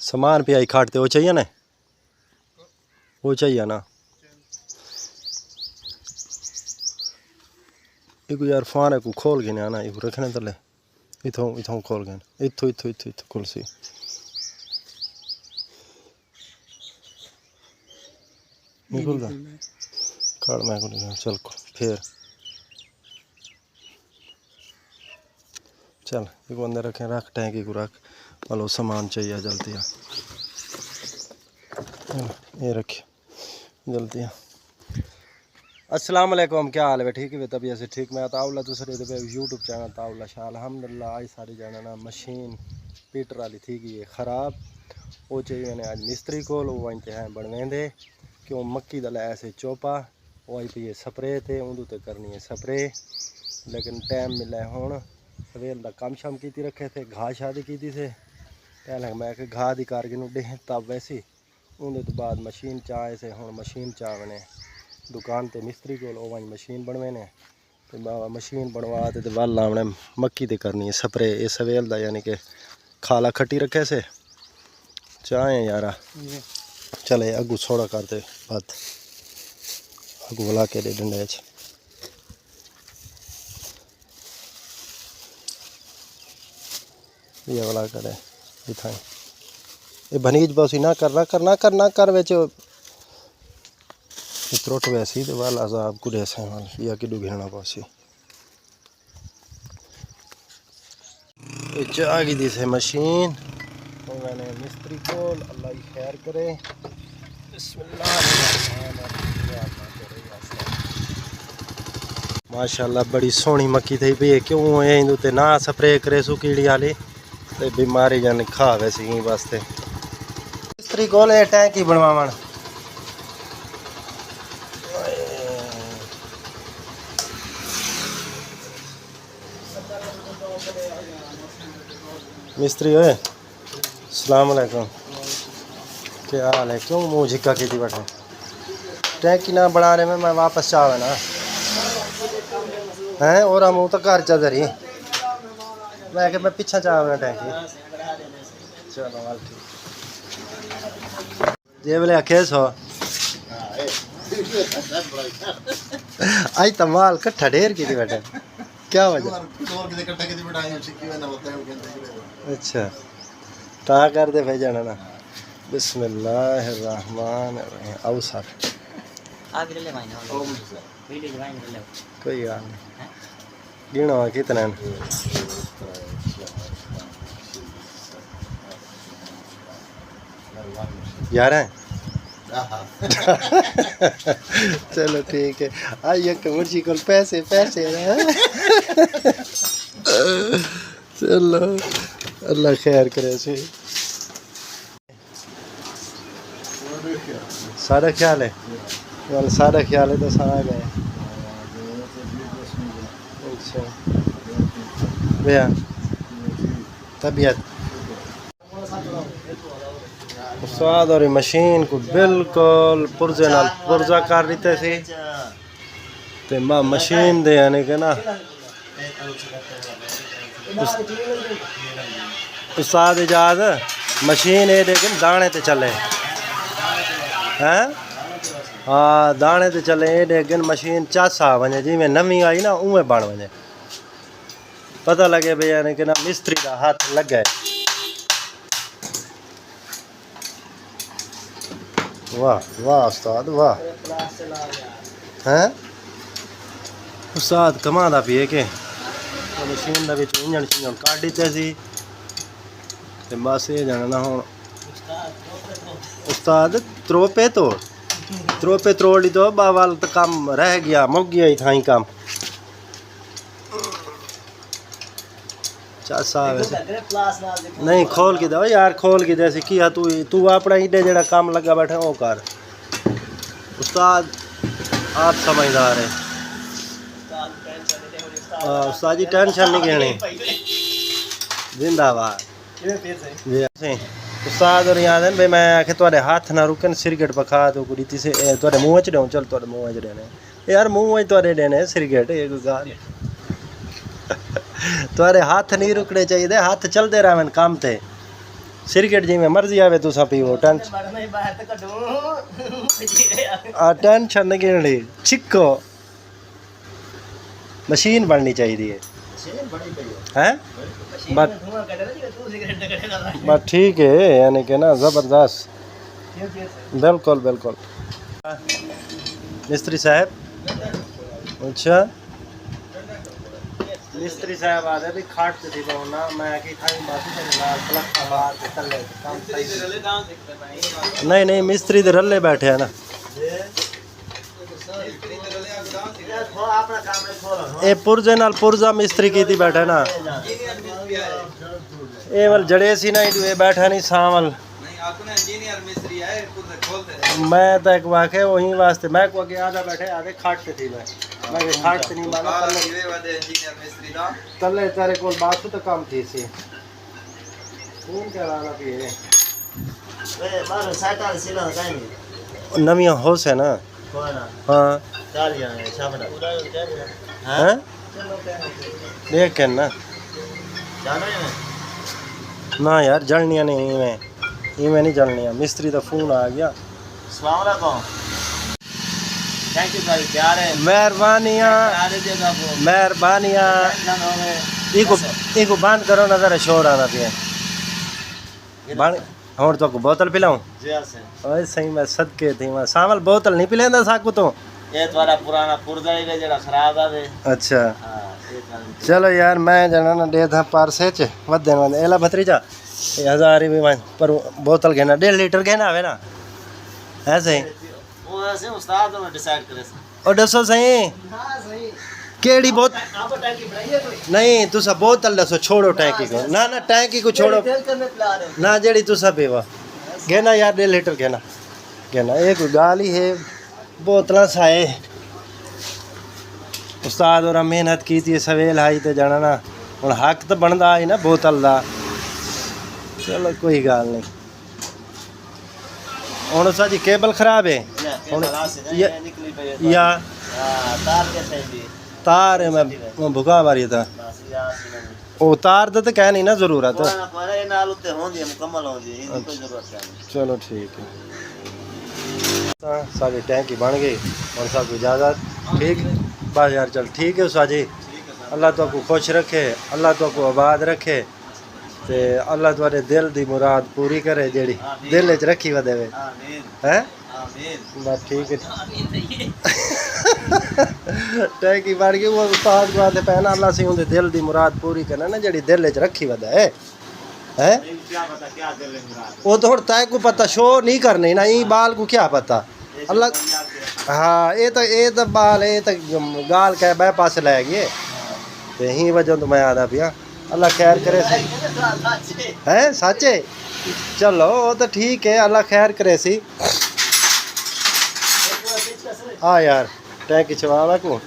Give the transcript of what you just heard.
सामान पे आई खाटते वो चाहिए ना, वो चाहिए ना। एक यार फान है को खोल के आना, एक रखने तले इथों इथों खोल के इथों इथों इथों इथों खोल सी निकलदा काट मैं को निकाल चल को फिर चल एक बंदे रखे रख टैंकी को रख वालो सामान चाहिए जल्दी आ ये रखिए जल्दी आ। अस्सलाम वालेकुम, क्या हाल है? ठीक है तबीयत से ठीक। मैं ताउला दूसरे यूट्यूब चैनल ताउला शाह अल्हम्दुलिल्लाह। आज सारी जाना ना मशीन पीटर वाली थी कि ये ख़राब वो चाहिए मैंने आज मिस्त्री को वो वहीं हैं बनवेंदे क्यों मक्की दल ऐसे चोपा वहीं पे ये स्प्रे थे उंदू तो करनी है स्प्रे, लेकिन टाइम मिला है हूँ सवेल का कम शम की रखे थे घाह शादी की थी से पहले मैं घाह की कारगिन डे तब वैसे उन्हें तो बाद मशीन चाहे से हूँ मशीन चाह बने दुकान ते मिस्त्री को वहीं मशीन बनवेने तो बाबा मशीन बनवा तो वल आने मक्की ते करनी है स्प्रे ये सवेल का यानी कि खाला खट्टी रखे से चाहे यारा चले अगू छोड़ा करते बात अगू बुला के दे डंडे ये वाला करे दिखाएं ये भनीज बस ही ना कर वेच त्रोट वैसी तो वाला साहब को ऐसे वाल या कि घेना पासी आ गई थी से मशीन तो मैंने मिस्त्री को अल्लाह की खैर करे माशाल्लाह बड़ी सोहनी मक्की थी पी क्यों है ना स्प्रे करे सुकीड़ी वाली तो बीमारी जान खा वैसे वास्ते मिस्त्री को टैंकी बनवावन मिस्त्री होए अस्सलाम वालेकुम, क्या हाल है? क्यों मुँह झिक्का की थी बैठे टैंकी ना बनाने में मैं वापस चावे ना हैं और मुँह तो घर चल रही मैं कि मैं पीछा चावे टैंकी चलो वाल ठीक जे बोले आखे सो आई तमाल कट्ठा ढेर की थी बैठे क्या वजह? अच्छा ता कर दे भाई जाना ना बिस्मिल्लाहिर्रहमानिर्रहीम आओ सर कोई गल नहीं गिनो कितने यार हैं चलो ठीक है आइए मुर्शी को पैसे पैसे चलो अल्लाह खैर करे से सारा ख्याल है वाल सारा ख्याल है तो सारा गए अच्छा भैया तबीयत स्वाद और मशीन को बिल्कुल पुर्जे नाल पुर्जा कर देते थे ते मशीन दे यानी कि ना उस्ताद इजाद मशीन ये लेकिन दाने ते चले हैं हाँ दाने ते चले ये लेकिन मशीन चासा वने जिमें नवी आई ना उमें बन वने पता लगे भाई यानी कि ना मिस्त्री का हाथ लग गए। वाह वाह उस्ताद वाह हैं उस्ताद कमादा पिए के मशीन का इंजन शिंजन कट दिते सी ते बस ये जाना ना हुण उस्ताद त्रोपे तोड़ी तो बावाल तो काम रह गया मुक गया ही थाई काम चासा वैसे नहीं खोल के दो यार खोल के दे किया तू अपना इडे जड़ा काम लगा बैठा वो कर उस्ताद आप समझदार है उस्ताद जी टेंशन नहीं लेनी जिंदाबाद उस्ताद और याद है भाई मैं आखे थोड़े हाथ ना रुकन सिरगेट पखा तो कुड़ी से थोड़े मुँह च दूँ चल थोड़े मुँह च देने यार मुँह थोड़े देने सिरगेट ये कोई गाल तुम्हारे हाथ नहीं रुकने चाहिए हाथ चलते रहे काम थे सिरकेट जिमें मर्जी आवे तुसा पीवो टेंशन नहीं गिननी छिको मशीन बननी चाहिए है बस ठीक है यानी कि ना ज़बरदस्त बिल्कुल बिल्कुल मिस्त्री साहब अच्छा मिस्त्री साहब आते भी खाट से थी ना मैं की थाई बात नहीं नहीं मिस्त्री तो रल्ले बैठे हैं ना ए पुरजे नाल पुरजा मिस्त्री की थी बैठा ना ए वल जड़े सी ना ये बैठा नहीं सावल मैं तो एक वाक़े वहीं वास्ते मैं को आगे आधा बैठे आधे खाट पे थी मैं खाट से नहीं माना तले तेरे को बात तो काम थी सी फोन क्या लाना पिए नविया होश है ना हाँ हैं देख के ना ना यार जलनिया नहीं इवें नहीं जलनिया मिस्त्री का फोन आ गया मेहरबानियाँ मेहरबानियाँ इको बंद करो ना जरा शोर आना पिए और तो बोतल पिलाऊं ओए सही मैं सदके थी मैं सावल बोतल नहीं पिलेंदा साकू तो ये तुम्हारा पुराना पुर्जा ही है जेड़ा खराब आवे अच्छा चलो यार मैं जना ना दे था पारसे च वदे वदे एला भत्रीजा 1000 ही मान पर बोतल घेना 1.5 लीटर घेना आवे ना ऐसे वो ऐसे उस्ताद ने डिसाइड करे ओ दसो सही हां सही केड़ी बोत आप टैंकी बनाइए कोई नहीं तुसा बोतल दसो छोड़ो टैंकी को ना ना टैंकी को छोड़ो ना जेड़ी तुसा पीवा घेना यार 1.5 लीटर घेना घेना एक गाल ही है बोतल साए उस्ताद और मेहनत की थी सवेल आई तो जाना ना हुण हक तो बनता ही ना बोतल का चलो कोई गल नहीं हुण साजी केबल खराब है या तार है मैं भुखा मारी था ओ तार तो कह नहीं ना जरूरत चलो ठीक है सारी टैंकी बन गई और सब इजाज़त ठीक बस यार चल ठीक है साजी अल्लाह तो आपको खुश रखे अल्लाह तो आपको आबाद रखे ते अल्लाह तुम्हारे दिल दी मुराद पूरी करे जेड़ी दिल च रखी वा देवे हैं बस ठीक है टैंकी बन गई वो उस्ताद को आते पैना अल्लाह से उनके दिल दी मुराद पूरी करना ना जेड़ी दिल च रखी वा है हैं वो तो हुण तय को पता शो नहीं करनी ना ई बाल को क्या पता अल्लाह हाँ ये तो बाल ये तो गाल कह बह पास लै गए ते ही वजह तो मैं आदा पिया अल्लाह खैर करे सी हैं सच्चे चलो वो तो ठीक है अल्लाह खैर करे सी हाँ यार टैंकी चवा को